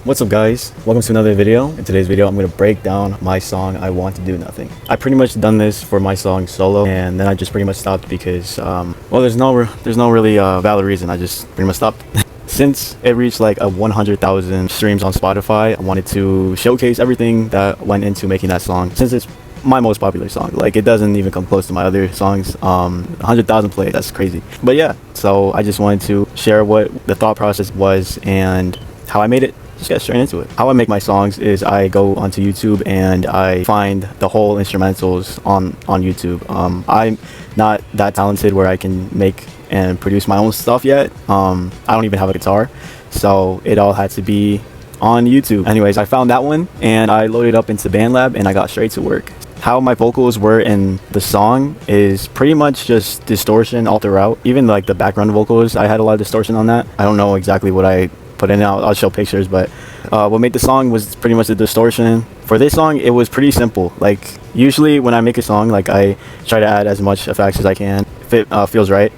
What's up guys, welcome to another video. In today's video I'm going to break down my song I Want to Do Nothing. I pretty much done this for my song solo, and then I just pretty much stopped because well, there's no really valid reason. I just pretty much stopped. Since it reached like 100,000 streams on Spotify, I wanted to showcase everything that went into making that song, since it's my most popular song. Like, it doesn't even come close to my other songs. 100,000 plays, that's crazy. But yeah, so I just wanted to share what the thought process was and how I made it. Just get straight into it. How I make my songs is I go onto YouTube and I find the whole instrumentals on YouTube. I'm not that talented where I can make and produce my own stuff yet. I don't even have a guitar, so it all had to be on YouTube. Anyways, I found that one and I loaded up into BandLab and I got straight to work. How my vocals were in the song is pretty much just distortion all throughout. Even like the background vocals, I had a lot of distortion on that. I don't know exactly what I put in. I'll show pictures, but what made the song was pretty much the distortion. For this song, it was pretty simple. Like, usually when I make a song, like, I try to add as much effects as I can if it feels right.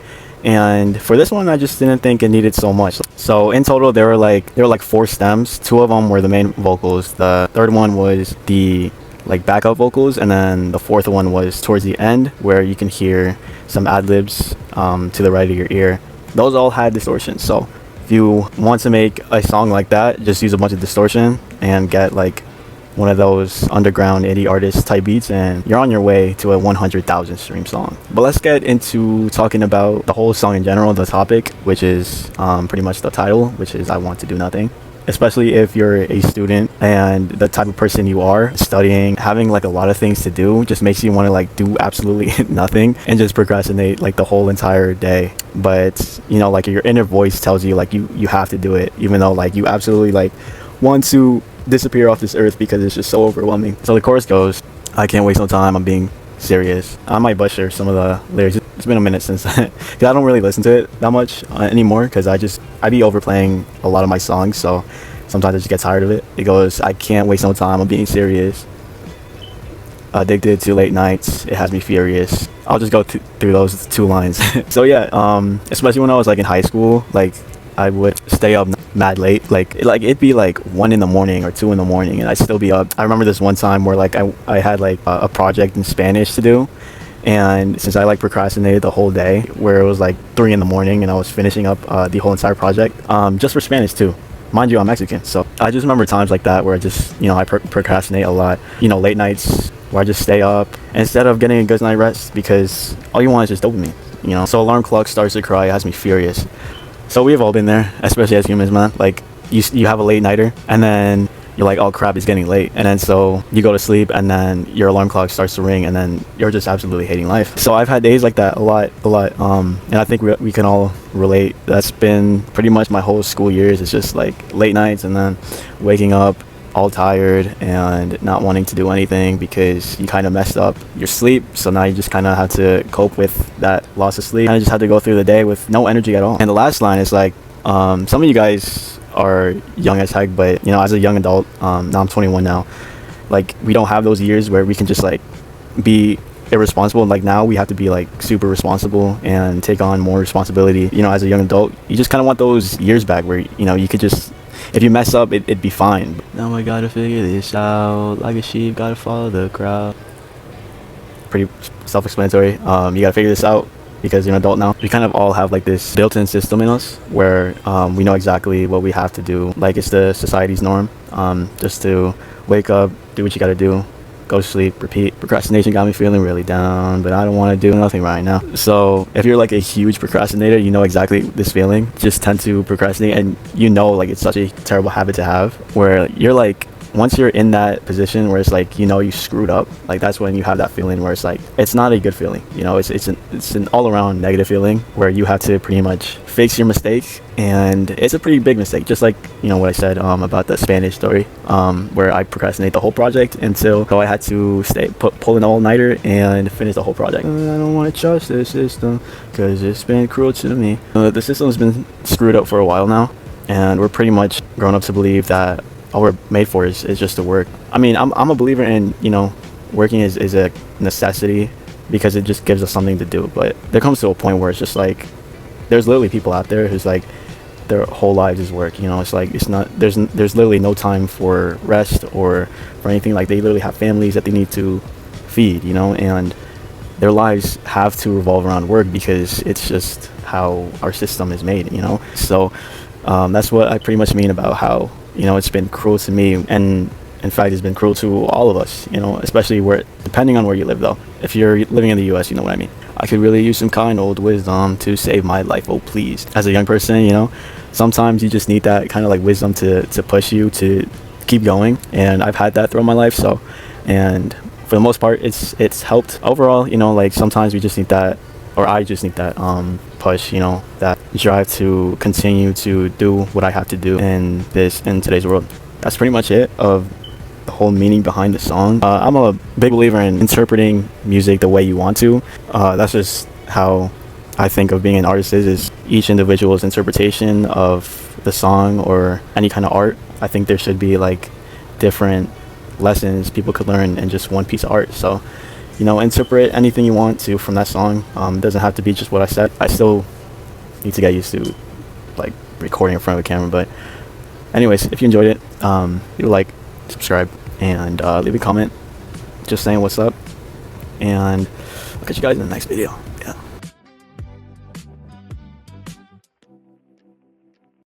And for this one, I just didn't think it needed so much. So in total, there were like 4 stems. 2 of them were the main vocals. The third one was the like backup vocals, and then the 4th one was towards the end where you can hear some ad-libs to the right of your ear. Those all had distortion. So if you want to make a song like that, just use a bunch of distortion and get like one of those underground indie artist type beats, and you're on your way to a 100,000 stream song. But let's get into talking about the whole song in general, the topic, which is pretty much the title, which is I Want to Do Nothing. Especially if you're a student and the type of person you are, studying, having like a lot of things to do just makes you want to like do absolutely nothing and just procrastinate like the whole entire day. But you know, like, your inner voice tells you like you have to do it, even though like you absolutely like want to disappear off this earth because it's just so overwhelming. So the chorus goes, I can't waste no time, I'm being serious. I might butcher some of the lyrics. It's been a minute since because I don't really listen to it that much anymore, because I be overplaying a lot of my songs, so sometimes I just get tired of it. It goes, I can't waste no time, I'm being serious. Addicted to late nights, it has me furious. I'll just go through those 2 lines. So yeah, especially when I was like in high school, like I would stay up mad late. Like it'd be like 1 in the morning or 2 in the morning and I'd still be up. I remember this one time where like I had like a project in Spanish to do, and since I like procrastinated the whole day, where it was like 3 in the morning and I was finishing up the whole entire project just for Spanish too. Mind you, I'm Mexican, so I just remember times like that where I just, you know, I procrastinate a lot. You know, late nights where I just stay up instead of getting a good night rest, because all you want is just dopamine, you know. So alarm clock starts to cry, it has me furious. So we've all been there, especially as humans, man. Like, you have a late nighter and then you're like, oh crap, it's getting late, and then so you go to sleep and then your alarm clock starts to ring and then you're just absolutely hating life. So I've had days like that a lot, and I think we can all relate. That's been pretty much my whole school years. It's just like late nights and then waking up all tired and not wanting to do anything because you kind of messed up your sleep. So now you just kind of have to cope with that loss of sleep, and I just had to go through the day with no energy at all. And the last line is like, some of you guys are young as heck, but you know, as a young adult, now I'm 21 now, like, we don't have those years where we can just like be irresponsible. Like, now we have to be like super responsible and take on more responsibility. You know, as a young adult, you just kind of want those years back where, you know, you could just, if you mess up, it'd be fine. Now I gotta figure this out, like a sheep, gotta follow the crowd. Pretty self-explanatory. You gotta figure this out because you're an adult now. We kind of all have like this built-in system in us where we know exactly what we have to do. Like, it's the society's norm, just to wake up, do what you gotta do, go to sleep, repeat. Procrastination got me feeling really down, but I don't want to do nothing right now. So if you're like a huge procrastinator, you know exactly this feeling. Just tend to procrastinate, and you know, like, it's such a terrible habit to have where you're like, once you're in that position where it's like, you know, you screwed up, like, that's when you have that feeling where it's like, it's not a good feeling, you know. It's an all-around negative feeling where you have to pretty much fix your mistake, and it's a pretty big mistake. Just like, you know, what I said about the Spanish story, where I procrastinate the whole project until I had to pull an all-nighter and finish the whole project. I don't want to trust this system because it's been cruel to me. The system's been screwed up for a while now, and we're pretty much grown up to believe that all we're made for is just to work. I mean, I'm a believer in, you know, working is a necessity because it just gives us something to do. But there comes to a point where it's just like, there's literally people out there who's like, their whole lives is work. You know, it's like it's not there's literally no time for rest or for anything. Like they literally have families that they need to feed. You know, and their lives have to revolve around work because it's just how our system is made. You know, so that's what I pretty much mean about how, you know, it's been cruel to me, and in fact it's been cruel to all of us, you know, especially where, depending on where you live though. If you're living in the US, you know what I mean. I could really use some kind old wisdom to save my life, oh please. As a young person, you know, sometimes you just need that kind of like wisdom to push you to keep going, and I've had that throughout my life. So, and for the most part it's helped overall. You know, like sometimes we just need that, or I just need that push, you know, that drive to continue to do what I have to do in today's world. That's pretty much it of the whole meaning behind the song. I'm a big believer in interpreting music the way you want to. That's just how I think of being an artist is each individual's interpretation of the song or any kind of art. I think there should be like different lessons people could learn in just one piece of art. So, you know, interpret anything you want to from that song. It doesn't have to be just what I said. I still need to get used to like recording in front of a camera. But anyways, if you enjoyed it, leave a like, subscribe, and leave a comment just saying what's up. And I'll catch you guys in the next video.